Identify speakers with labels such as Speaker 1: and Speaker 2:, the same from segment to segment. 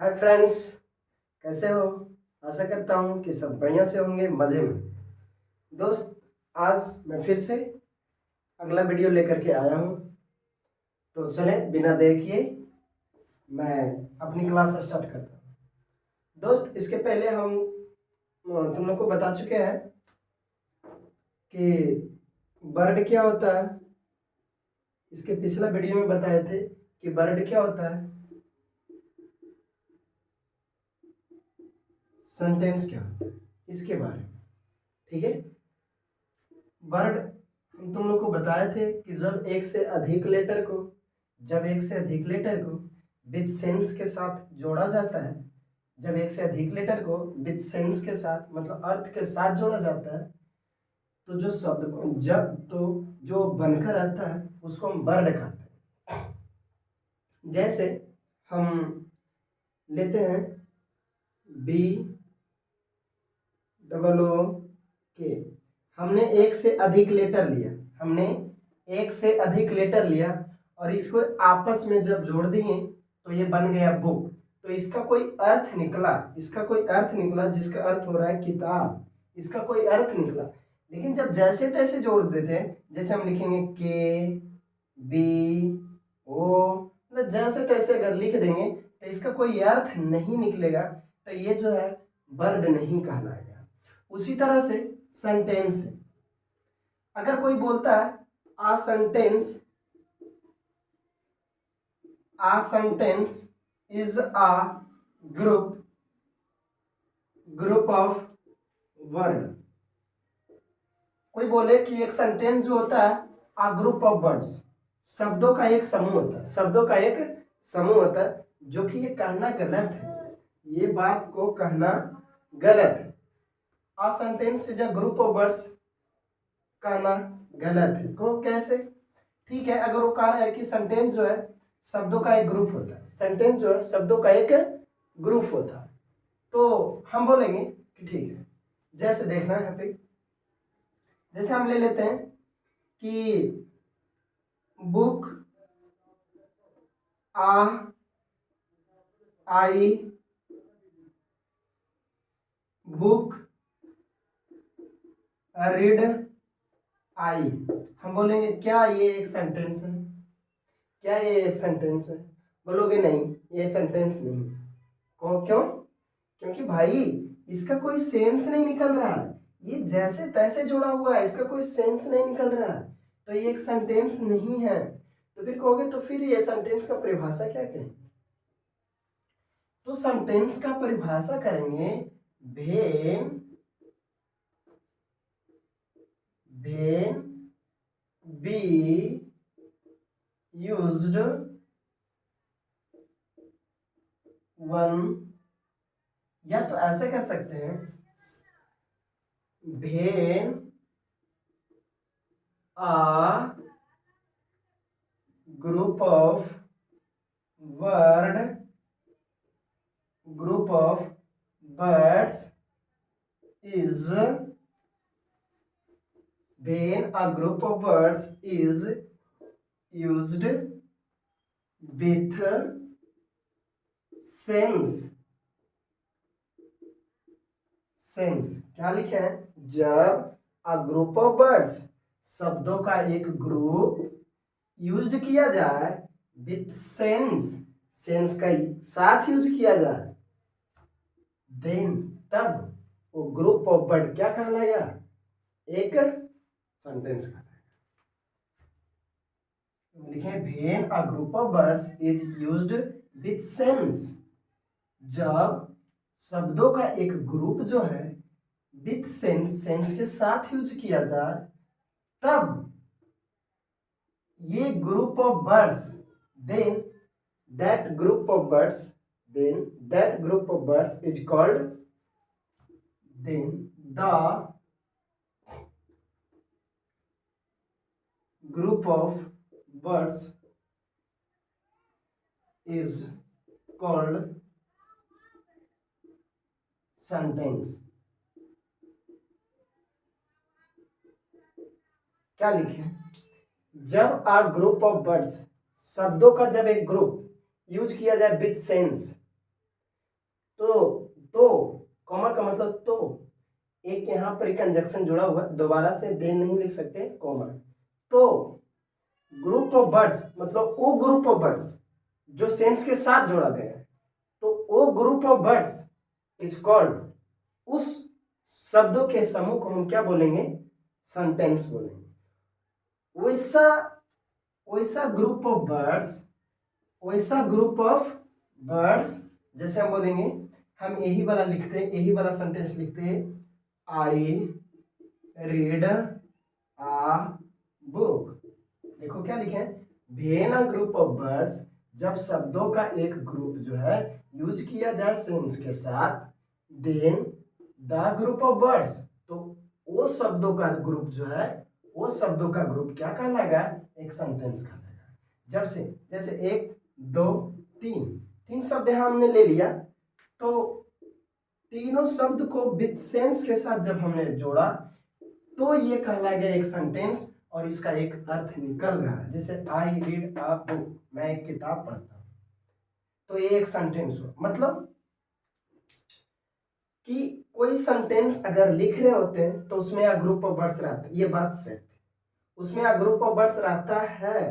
Speaker 1: Hi friends, कैसे हो? आशा करता हूँ कि सब बढ़िया से होंगे, मज़े में। दोस्त, आज मैं फिर से अगला वीडियो लेकर के आया हूँ। तो चले बिना देर किए मैं अपनी क्लास स्टार्ट करता हूँ। दोस्त, इसके पहले हम तुम लोग को बता चुके हैं कि बर्ड क्या होता है। इसके पिछला वीडियो में बताए थे कि बर्ड क्या होता है, सेंटेंस क्या होता है, इसके बारे में। ठीक है। वर्ड हम तुम लोग को बताए थे कि जब एक से अधिक लेटर को विथ सेंस के साथ जोड़ा जाता है, जब एक से अधिक लेटर को विथ सेंस के साथ मतलब अर्थ के साथ जोड़ा जाता है, तो जो शब्द जो बनकर आता है उसको हम वर्ड कहते हैं। जैसे हम लेते हैं बी डबल ओ के। हमने एक से अधिक लेटर लिया और इसको आपस में जब जोड़ दिए तो ये बन गया बुक। तो इसका कोई अर्थ निकला जिसका अर्थ हो रहा है किताब। इसका कोई अर्थ निकला। लेकिन जब जैसे तैसे जोड़ देते हैं, जैसे हम लिखेंगे के बी ओ, मतलब जैसे तैसे अगर लिख देंगे तो इसका कोई अर्थ नहीं निकलेगा, तो ये जो है वर्ड नहीं कहलाएगा। उसी तरह से सेंटेंस है। अगर कोई बोलता है a sentence is a group of word. कोई बोले कि एक सेंटेंस जो होता है अ ग्रुप ऑफ वर्ड्स, शब्दों का एक समूह होता है, जो कि ये कहना गलत है। ये बात को कहना गलत है। A sentence is a group of words कहना गलत है। को कैसे? ठीक है, अगर वो कह रहा है कि सेंटेंस जो है शब्दों का एक ग्रुप होता है, तो हम बोलेंगे कि ठीक है। जैसे देखना है यहाँ पे, जैसे हम ले लेते हैं कि book I book read I. हम बोलेंगे क्या ये एक सेंटेंस है? बोलोगे नहीं, ये सेंटेंस नहीं। क्यों? क्योंकि भाई इसका कोई सेंस नहीं निकल रहा है। ये जैसे तैसे जुड़ा हुआ है, इसका कोई सेंस नहीं निकल रहा है, तो ये एक सेंटेंस नहीं है। तो फिर कहोगे तो फिर ये सेंटेंस का परिभाषा क्या कहें? तो सेंटेंस का परिभाषा करेंगे वेन बी यूज्ड वन, या तो ऐसे कर सकते हैं when a group of birds is when a group of birds is used with sense। क्या लिखे हैं? जब a group of birds, शब्दों का एक ग्रुप यूज्ड किया जाए विथ सेंस का साथ यूज किया जाए, देन तब वो ग्रुप ऑफ वर्ड क्या कहलाएगा? एक सेंटेंस कहलाएगा। लिखें when a group of words is used with sense. जब शब्दों का एक ग्रुप जो है विथ सेंस के साथ यूज किया जाए, तब ये group of words then that group of words is called, then the group of words is called sentence। क्या लिखे? जब आ ग्रुप ऑफ वर्ड्स, शब्दों का जब एक ग्रुप यूज किया जाए विथ सेंस, मतलब तो, एक यहाँ पर कंजक्शन जुड़ा हुआ, दोबारा से दे नहीं लिख सकते कॉमा। तो ग्रुप ऑफ बर्ड्स मतलब वो ग्रुप ऑफ बर्ड्स जो सेंस के साथ जोड़ा गया है, तो वो group of birds is called, उस शब्दों के समूह को हम क्या बोलेंगे, सेंटेंस बोलेंगे। वैसा वैसा ग्रुप ऑफ बर्ड्स, वैसा ग्रुप ऑफ बर्ड्स, जैसे हम बोलेंगे, हम यही वाला लिखते हैं, यही वाला सेंटेंस लिखते हैं, आई रीड आ बुक। देखो क्या लिखे हैं, when a group of birds, जब शब्दों का एक ग्रुप जो है यूज किया जाए सेंस के साथ, then the group of birds, तो वो शब्दों का ग्रुप जो है, वो शब्दों का ग्रुप क्या कहलाएगा, एक सेंटेंस कहलाएगा। जब से जैसे एक दो तीन शब्द यहाँ हमने ले लिया, तो तीनों शब्द को विथ सेंस के साथ जब हमने जोड़ा तो ये कहलाएगा एक सेंटेंस, और इसका एक अर्थ निकल रहा है। जैसे आई रीड अ बुक, मैं एक किताब पढ़ता हूं, तो ये एक सेंटेंस हो। मतलब कि कोई सेंटेंस अगर लिख रहे होते हैं तो उसमें अ ग्रुप ऑफ वर्ड्स रहता है, ये बात सही है, उसमें अ ग्रुप ऑफ वर्ड्स रहता है,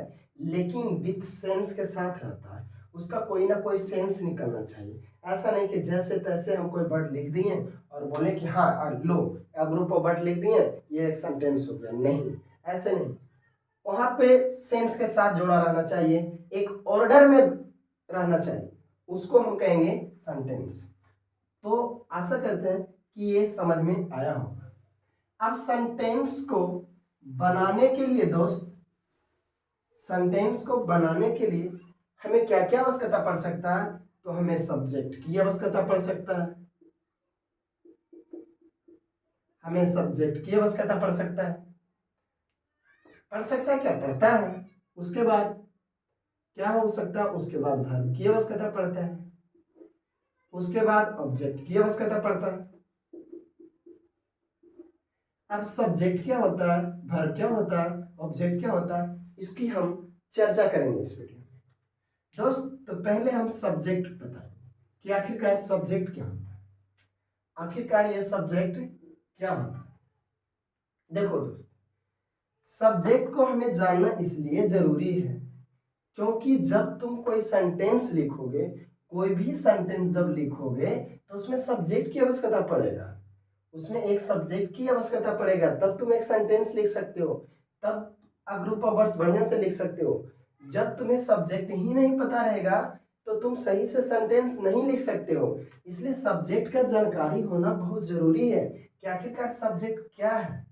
Speaker 1: लेकिन विथ सेंस के साथ रहता है, उसका कोई ना कोई सेंस निकलना चाहिए। ऐसा नहीं कि जैसे तैसे हम कोई वर्ड लिख दिए और बोले कि हाँ लो अ ग्रुप ऑफ वर्ड लिख दिए, ये एक सेंटेंस हो गया, नहीं, ऐसे नहीं। वहां पे सेंस के साथ जुड़ा रहना चाहिए, एक ऑर्डर में रहना चाहिए, उसको हम कहेंगे सेंटेंस। तो आशा करते हैं कि ये समझ में आया होगा। अब सेंटेंस को बनाने के लिए दोस्त, सेंटेंस को बनाने के लिए हमें क्या क्या आवश्यकता पड़ सकता है, तो हमें सब्जेक्ट की आवश्यकता पड़ सकता है, हमें सब्जेक्ट की आवश्यकता पड़ सकता है, क्या पड़ता है। उसके बाद क्या हो सकता है, उसके बाद वर्ब की आवश्यकता पड़ता है, उसके बाद ऑब्जेक्ट की आवश्यकता पड़ता है। अब सब्जेक्ट क्या होता है, वर्ब क्या होता है, ऑब्जेक्ट क्या होता है, इसकी हम चर्चा करेंगे इस वीडियो में दोस्त। तो पहले हम सब्जेक्ट बताएंगे कि आखिरकार सब्जेक्ट क्या होता है, आखिरकार ये सब्जेक्ट क्या होता है। देखो दोस्त, सब्जेक्ट को हमें जानना इसलिए जरूरी है क्योंकि जब तुम कोई सेंटेंस लिखोगे, कोई भी सेंटेंस जब लिखोगे तो उसमें सब्जेक्ट की आवश्यकता पड़ेगा, उसमें एक सब्जेक्ट की आवश्यकता पड़ेगा, तब तुम एक सेंटेंस लिख सकते हो, तब अ ग्रुप ऑफ वर्ड्स बढ़िया से लिख सकते हो। जब तुम्हें सब्जेक्ट ही नहीं पता रहेगा तो तुम सही से सेंटेंस नहीं लिख सकते हो। इसलिए सब्जेक्ट का जानकारी होना बहुत जरूरी है कि आखिरकार सब्जेक्ट क्या है।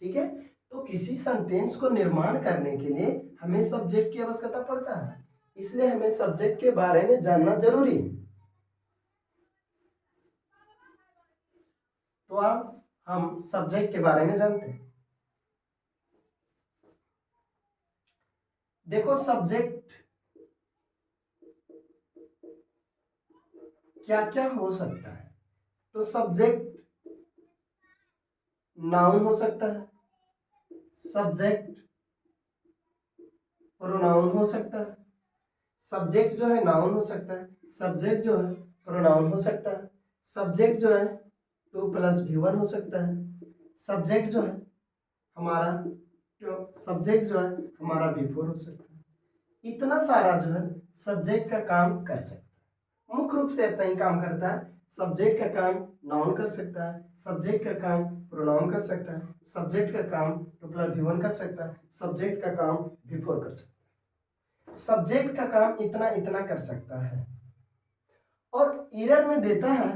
Speaker 1: ठीक है, तो किसी सेंटेंस को निर्माण करने के लिए हमें सब्जेक्ट की आवश्यकता पड़ता है, इसलिए हमें सब्जेक्ट के बारे में जानना जरूरी है। तो अब हम सब्जेक्ट के बारे में जानते हैं। देखो सब्जेक्ट क्या क्या हो सकता है, तो सब्जेक्ट नाउन हो सकता है, सब्जेक्ट प्रोनाउन हो सकता है, सब्जेक्ट जो है नाउन हो सकता है, सब्जेक्ट जो है प्रोनाउन हो सकता है, सब्जेक्ट जो है 2+V1 हो सकता है, सब्जेक्ट जो है हमारा सब्जेक्ट जो है हमारा V4 हो सकता है। इतना सारा जो है सब्जेक्ट का काम कर सकता है, मुख्य रूप से इतना ही काम करता है। सब्जेक्ट का काम नाउन कर सकता है, सब्जेक्ट का काम प्रोनाउन कर सकता है, सब्जेक्ट का काम 2+V1 कर सकता है, सब्जेक्ट का काम V4 कर सकता है। सब्जेक्ट का काम इतना इतना कर सकता है, और एरर में देता है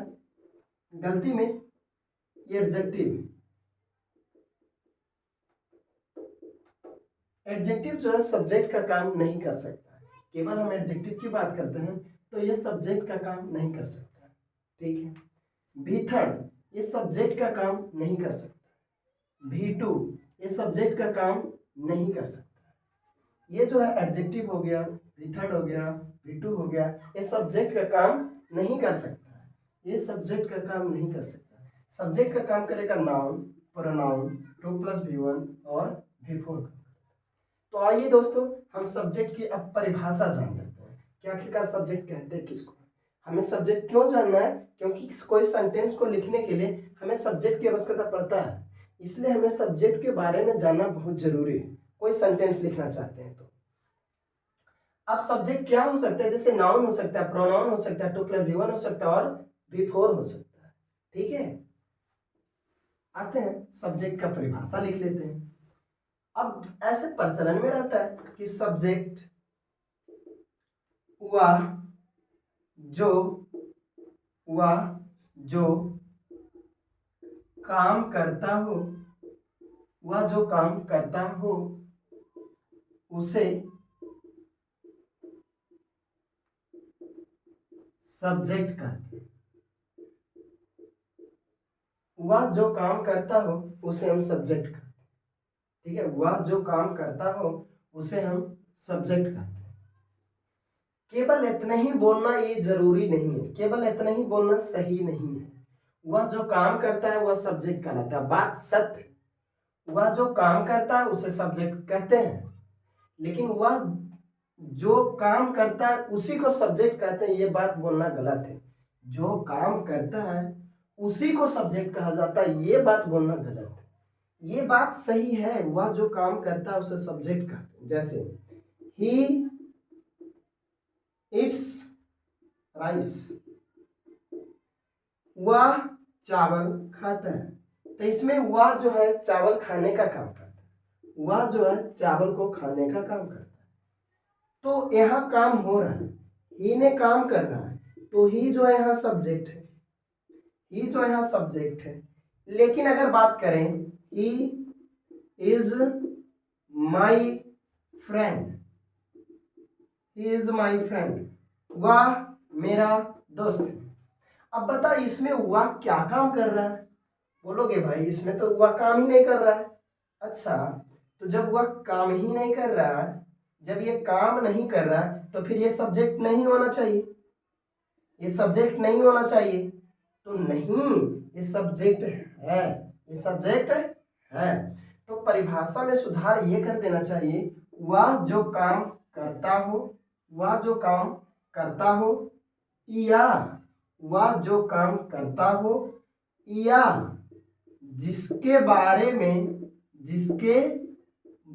Speaker 1: गलती में एडजेक्टिव। एडजेक्टिव जो है सब्जेक्ट का काम नहीं कर सकता है, केवल हम एडजेक्टिव की बात करते हैं तो ये सब्जेक्ट का काम नहीं कर सकता। ठीक है, V3 ये सब्जेक्ट का काम नहीं कर सकता, V2 ये सब्जेक्ट का काम नहीं कर सकता। ये जो है एडजेक्टिव हो गया, V3 हो गया, V2 हो गया, ये सब्जेक्ट का काम नहीं कर सकता, ये सब्जेक्ट का काम नहीं कर सकता। सब्जेक्ट का काम करेगा नाउन, प्रोनाउन, 2+V1 और V4 का। तो आइए दोस्तों हम सब्जेक्ट की अब परिभाषा जान लेते हैं कि आखिरकार सब्जेक्ट कहते किसको। हमें सब्जेक्ट क्यों जानना है? क्योंकि कोई सेंटेंस को लिखने के लिए हमें सब्जेक्ट की आवश्यकता पड़ता है, इसलिए हमें सब्जेक्ट के बारे में जानना बहुत जरूरी है कोई सेंटेंस लिखना चाहते हैं तो। अब सब्जेक्ट क्या हो सकता है? जैसे नाउन हो सकता है, प्रोनाउन हो सकता है, टू प्लस वी1 हो सकता है और वी4 हो सकता है। ठीक है, आते हैं सब्जेक्ट का परिभाषा लिख लेते हैं। अब ऐसे प्रचलन में रहता है कि सब्जेक्ट जो वह जो काम करता हो, वह जो काम करता हो उसे सब्जेक्ट कहते हैं। वह जो काम करता हो उसे हम सब्जेक्ट कहते हैं। ठीक है, वह जो काम करता हो उसे हम सब्जेक्ट कहते हैं। केवल इतना ही बोलना ये जरूरी नहीं है, केवल इतना ही बोलना सही नहीं है। वह जो काम करता है वह सब्जेक्ट कहलाता है, बात सत्य। वह जो काम करता है उसे सब्जेक्ट कहते हैं, लेकिन वह जो काम करता है उसी को सब्जेक्ट कहते हैं, ये बात बोलना गलत है। जो काम करता है उसी को सब्जेक्ट कहा जाता है, ये बात बोलना गलत है। ये बात सही है, वह जो काम करता है उसे सब्जेक्ट कहते हैं। जैसे ही इट्स राइस, वह चावल खाता है। तो इसमें वह जो है चावल खाने का काम करता है, वह जो है चावल को खाने का काम करता है। तो यहाँ काम हो रहा है, ही ने काम कर रहा है, तो ही जो है यहाँ सब्जेक्ट है, ही जो है यहाँ सब्जेक्ट है। लेकिन अगर बात करें he is my friend, he is my friend, वह मेरा दोस्त है। अब बता इसमें वह क्या काम कर रहा है? बोलोगे भाई इसमें तो वह काम ही नहीं कर रहा है। अच्छा, तो जब वह काम ही नहीं कर रहा है, जब ये काम नहीं कर रहा है तो फिर ये सब्जेक्ट नहीं होना चाहिए, ये सब्जेक्ट नहीं होना चाहिए। तो नहीं, ये सब्जेक्ट है, ये सब्जेक्ट है। तो परिभाषा में सुधार ये कर देना चाहिए, वह जो काम करता हो, वह जो काम करता हो, या वह जो काम करता हो, या जिसके बारे में, जिसके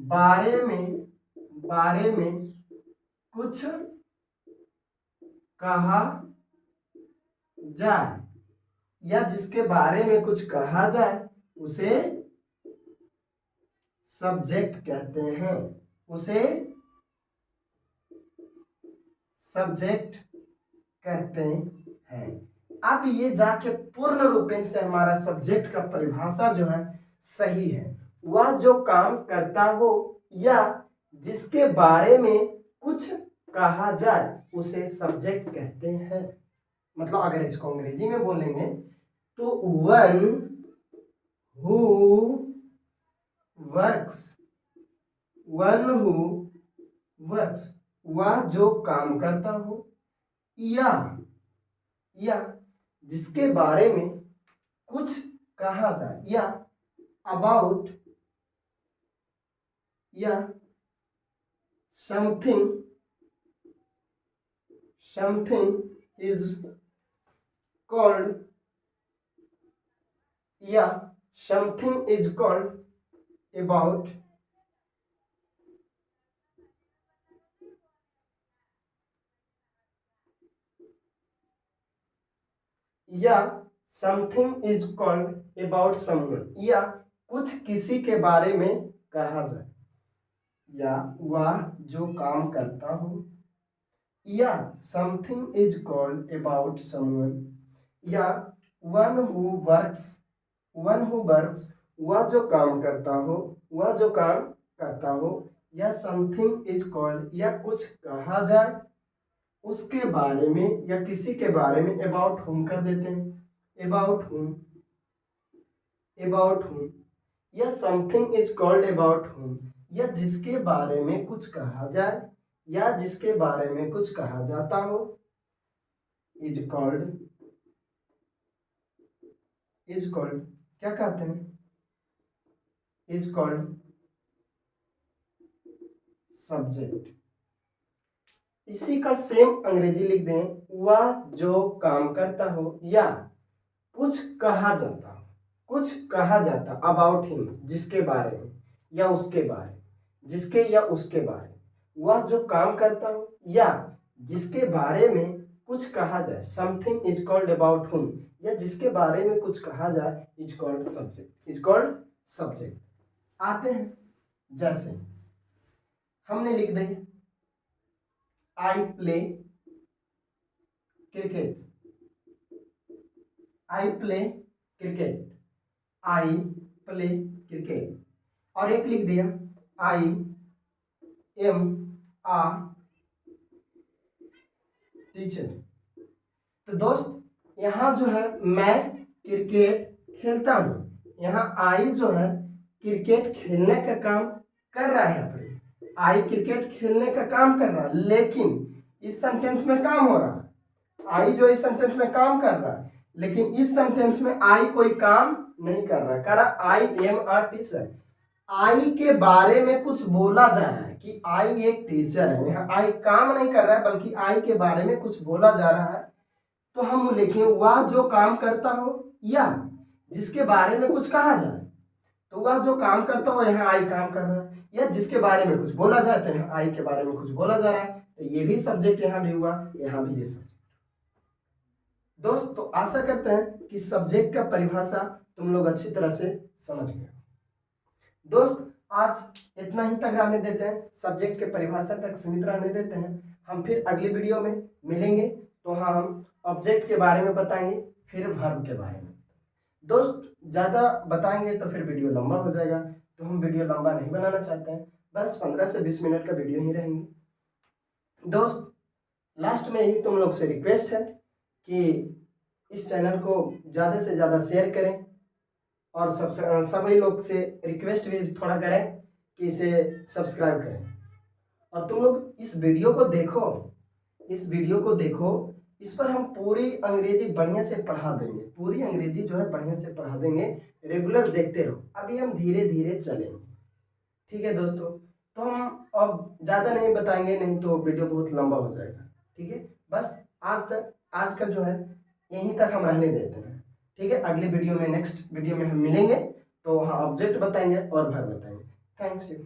Speaker 1: बारे में कुछ कहा जाए, या जिसके बारे में कुछ कहा जाए उसे सब्जेक्ट कहते हैं, उसे सब्जेक्ट कहते हैं। अब ये जाके पूर्ण रूपेण से हमारा सब्जेक्ट का परिभाषा जो है सही है। वह जो काम करता हो या जिसके बारे में कुछ कहा जाए उसे सब्जेक्ट कहते हैं। मतलब अगर इसको अंग्रेजी में बोलेंगे तो one who works, one who works, वह जो काम करता हो, या जिसके बारे में कुछ कहा जाए, या अबाउट, या समथिंग इज कॉल्ड, या समथिंग इज कॉल्ड अबाउट, या something is called about someone, या कुछ किसी के बारे में कहा जाए, या वह जो काम करता हो, या something is called about someone, या one who works, one who works, वह जो काम करता हो, वह जो काम करता हो, या समथिंग इज कॉल्ड, या कुछ कहा जाए उसके बारे में या किसी के बारे में, अबाउट हुम कर देते हैं, अबाउट हुम, अबाउट हुम, या समथिंग इज कॉल्ड अबाउट हुम, या जिसके बारे में कुछ कहा जाए या जिसके बारे में कुछ कहा जाता हो, इज कॉल्ड, इज कॉल्ड क्या कहते हैं, इज कॉल्ड सब्जेक्ट। इसी का सेम अंग्रेजी लिख दें, वह जो काम करता हो या कुछ कहा जाता हो, कुछ कहा जाता अबाउट हिम, जिसके बारे में या उसके बारे में, जिसके या उसके बारे में, वह जो काम करता हो या जिसके बारे में कुछ कहा जाए, समथिंग इज कॉल्ड अबाउट हुम, या जिसके बारे में कुछ कहा जाए is called subject, is called subject. आते हैं, जैसे हमने लिख दिया I play cricket, I play cricket, I play cricket, और एक लिख दिया आई एम आ टीचर। तो दोस्त यहाँ जो है मैं क्रिकेट खेलता हूँ, यहाँ आई जो है क्रिकेट खेलने का काम कर रहा है, अपने आई क्रिकेट खेलने का काम कर रहा है, लेकिन इस सेंटेंस में काम हो रहा है, आई जो इस सेंटेंस में काम कर रहा है, लेकिन इस सेंटेंस में आई कोई काम नहीं कर रहा है, कह रहा आई एम आ टीचर। आई के बारे में कुछ बोला जा रहा है कि आई एक टीचर है, यहाँ आई काम नहीं कर रहा है बल्कि आई के बारे में कुछ बोला जा रहा है। तो हम लिखें वह जो काम करता हो या जिसके बारे में कुछ कहा जाए, तो वह जो काम करता हो यहाँ आई काम कर रहा है, या जिसके बारे में कुछ बोला जाए तो यहाँ आई के बारे में कुछ बोला जा रहा है, तो ये भी सब्जेक्ट यहाँ भी हुआ, यहाँ भी ये सब्जेक्ट। दोस्त तो आशा करते हैं कि सब्जेक्ट का परिभाषा तुम लोग अच्छी तरह से समझ गए। दोस्त आज इतना ही तक रहने देते हैं, सब्जेक्ट के परिभाषा तक सीमित रहने देते हैं। हम फिर अगली वीडियो में मिलेंगे, तो हाँ हम ऑब्जेक्ट के बारे में बताएंगे, फिर वर्ब के बारे में। दोस्त ज़्यादा बताएंगे तो फिर वीडियो लंबा हो जाएगा, तो हम वीडियो लंबा नहीं बनाना चाहते हैं, बस 15 से 20 मिनट का वीडियो ही रहेंगे। दोस्त लास्ट में ही तुम लोग से रिक्वेस्ट है कि इस चैनल को ज़्यादा से ज़्यादा शेयर करें, और सभी लोग से रिक्वेस्ट भी थोड़ा करें कि इसे सब्सक्राइब करें। और तुम लोग इस वीडियो को देखो, इस वीडियो को देखो, इस पर हम पूरी अंग्रेजी बढ़िया से पढ़ा देंगे, पूरी अंग्रेजी जो है बढ़िया से पढ़ा देंगे, रेगुलर देखते रहो। अभी हम धीरे धीरे चलेंगे, ठीक है दोस्तों। तो हम अब ज़्यादा नहीं बताएंगे, नहीं तो वीडियो बहुत लंबा हो जाएगा, ठीक है। बस आज का जो है यहीं तक हम रहने देते हैं, ठीक है। अगले वीडियो में, नेक्स्ट वीडियो में हम मिलेंगे, तो वहाँ ऑब्जेक्ट बताएंगे और वर्ब बताएंगे। Thanks you.